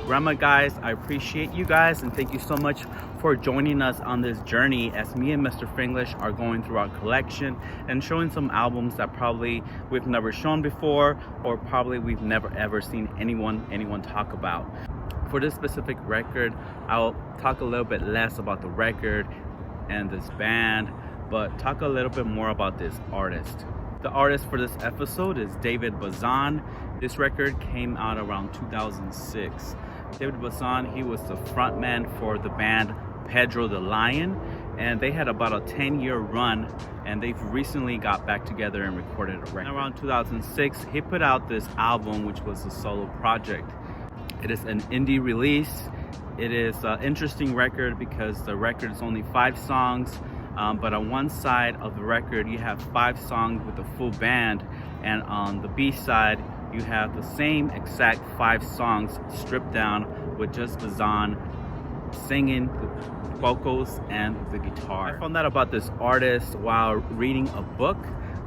like Rhema, guys. I appreciate you guys and thank you so much for joining us on this journey as me and Mr. Fringlish are going through our collection and showing some albums that probably we've never shown before, or probably we've never ever seen anyone talk about. For this specific record, I'll talk a little bit less about the record and this band, but talk a little bit more about this artist. The artist for this episode is David Bazan. This record came out around 2006. David Bazan, he was the frontman for the band Pedro the Lion, and they had about a 10-year run, and they've recently got back together and recorded a record. Around 2006, he put out this album, which was a solo project. It is an indie release. It is an interesting record because the record is only 5 songs, but on one side of the record you have 5 songs with a full band, and on the B side you have the same exact 5 songs stripped down with just Bazan singing the vocals and the guitar. I found out about this artist while reading a book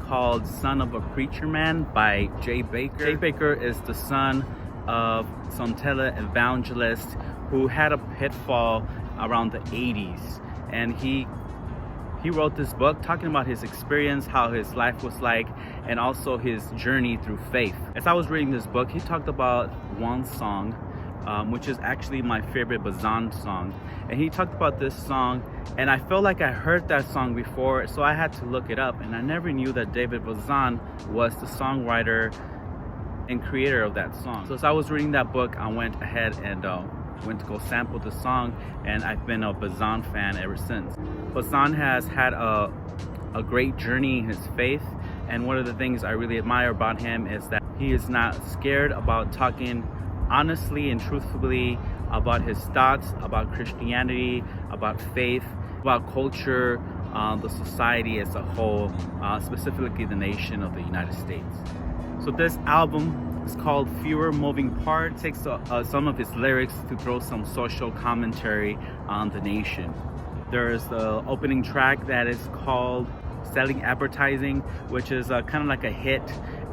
called Son of a Preacher Man by Jay Baker. Jay Baker is the son of some televangelist who had a pitfall around the 80s, and he wrote this book talking about his experience, how his life was like, and also his journey through faith. As I was reading this book, he talked about one song, which is actually my favorite Bazan song, and he talked about this song, and I felt like I heard that song before, so I had to look it up, and I never knew that David Bazan was the songwriter and creator of that song. So as I was reading that book, I went ahead and went to go sample the song, and I've been a Bazan fan ever since. Bazan has had a great journey in his faith, and one of the things I really admire about him is that he is not scared about talking honestly and truthfully about his thoughts about Christianity, about faith, about culture, the society as a whole, specifically the nation of the United States. So this album is called Fewer Moving Parts. It takes some of his lyrics to throw some social commentary on the nation. There's the opening track that is called Selling Advertising, which is kind of like a hit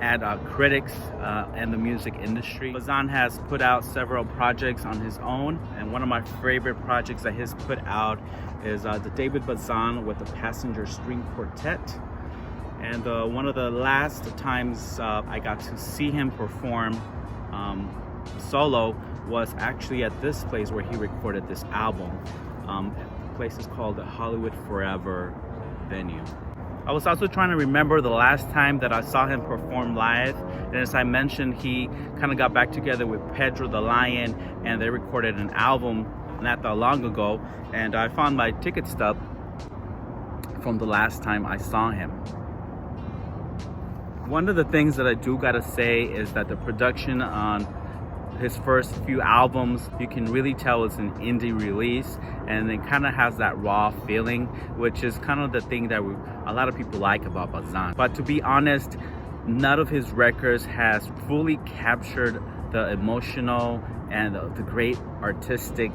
at critics and the music industry. Bazan has put out several projects on his own, and one of my favorite projects that he's put out is the David Bazan with the Passenger String Quartet. And one of the last times I got to see him perform solo was actually at this place where he recorded this album. The place is called the Hollywood Forever venue. I was also trying to remember the last time that I saw him perform live, and as I mentioned, he kind of got back together with Pedro the Lion, and they recorded an album not that long ago, and I found my ticket stub from the last time I saw him. One of the things that I do gotta say is that the production on his first few albums, you can really tell it's an indie release, and it kind of has that raw feeling, which is kind of the thing that a lot of people like about Bazan. But to be honest, none of his records has fully captured the emotional and the great artistic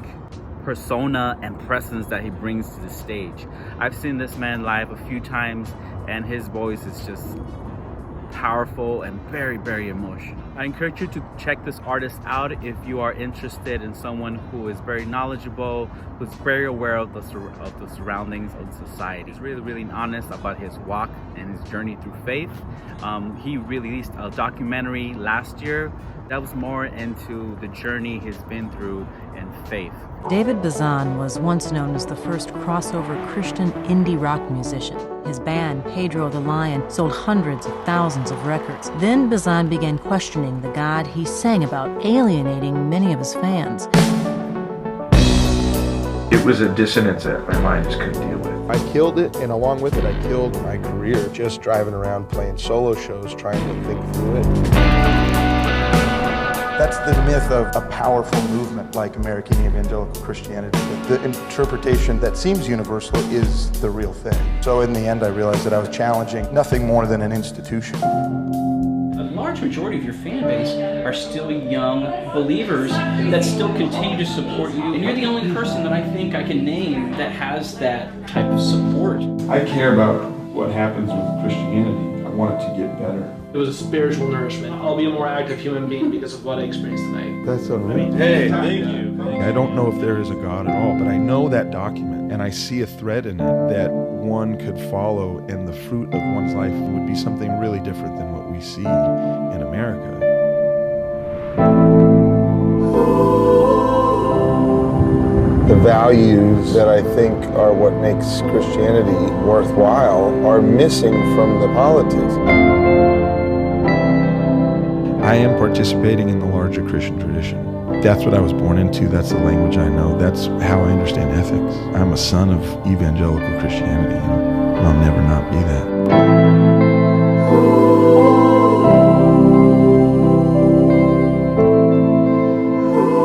persona and presence that he brings to the stage. I've seen this man live a few times, and his voice is just powerful and very, very emotional. I encourage you to check this artist out if you are interested in someone who is very knowledgeable, who's very aware of the surroundings of society. He's really, really honest about his walk and his journey through faith. He released a documentary last year that was more into the journey he's been through in faith. David Bazan was once known as the first crossover Christian indie rock musician. His band, Pedro the Lion, sold hundreds of thousands of records. Then Bazan began questioning the God he sang about, alienating many of his fans. It was a dissonance that my mind just couldn't deal with. I killed it, and along with it, I killed my career just driving around playing solo shows, trying to think through it. That's the myth of a powerful movement like American evangelical Christianity. The interpretation that seems universal is the real thing. So in the end, I realized that I was challenging nothing more than an institution. A large majority of your fan base are still young believers that still continue to support you. And you're the only person that I think I can name that has that type of support. I care about what happens with Christianity. want it to get better. It was a spiritual nourishment. I'll be a more active human being because of what I experienced tonight. That's unreal. Hey, thank you. I don't know if there is a God at all, but I know that document, and I see a thread in it that one could follow, and the fruit of one's life would be something really different than what we see in America. The values that I think are what makes Christianity worthwhile are missing from the politics. I am participating in the larger Christian tradition. That's what I was born into. That's the language I know. That's how I understand ethics. I'm a son of evangelical Christianity, and I'll never not be that.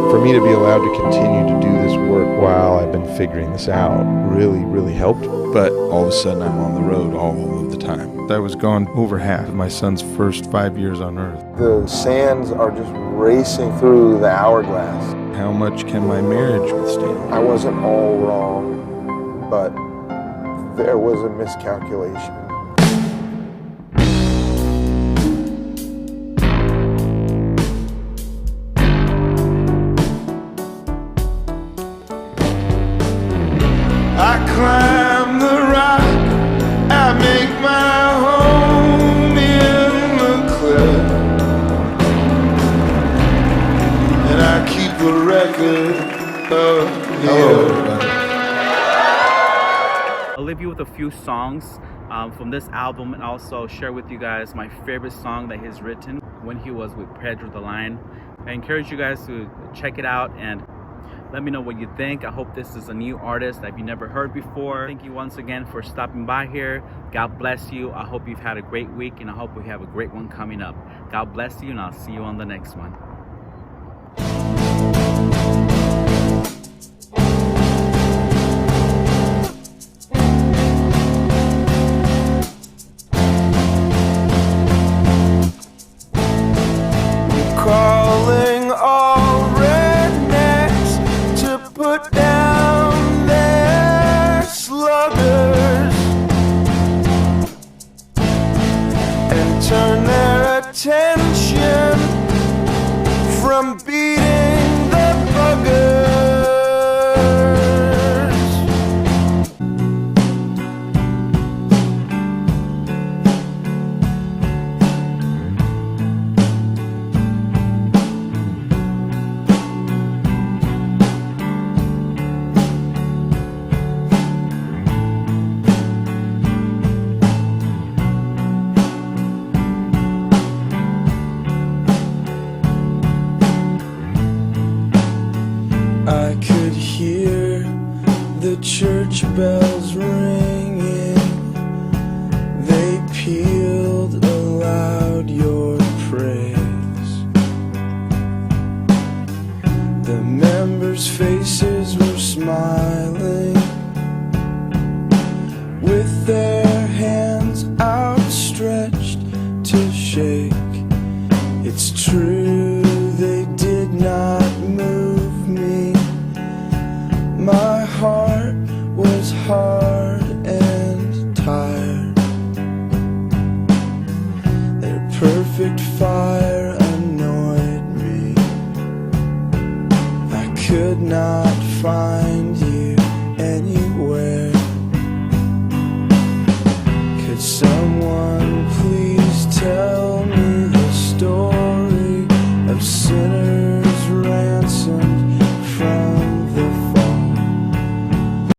For me to be allowed to continue to do this work while I've been figuring this out really helped. But all of a sudden I'm on the road all of the time. I was gone over half of my son's first 5 years on earth. The sands are just racing through the hourglass. How much can my marriage withstand? I wasn't all wrong, but there was a miscalculation. I climb the rock, I make my home in the cliff, and I keep a record of I'll leave you with a few songs from this album, and also share with you guys my favorite song that he's written when he was with Pedro the Lion. I encourage you guys to check it out and let me know what you think. I hope this is a new artist that you've never heard before. Thank you once again for stopping by here. God bless you. I hope you've had a great week, and I hope we have a great one coming up. God bless you, and I'll see you on the next one. Calling all rednecks to put down their sluggers and turn their attention from beating the buggers. I could hear the church bells ringing. They pealed aloud your praise. The members' faces were smiling, with their hands outstretched to shake. It's true, they did not move me. My heart was hard and tired. Their perfect fire annoyed me. I could not find you anywhere. Could someone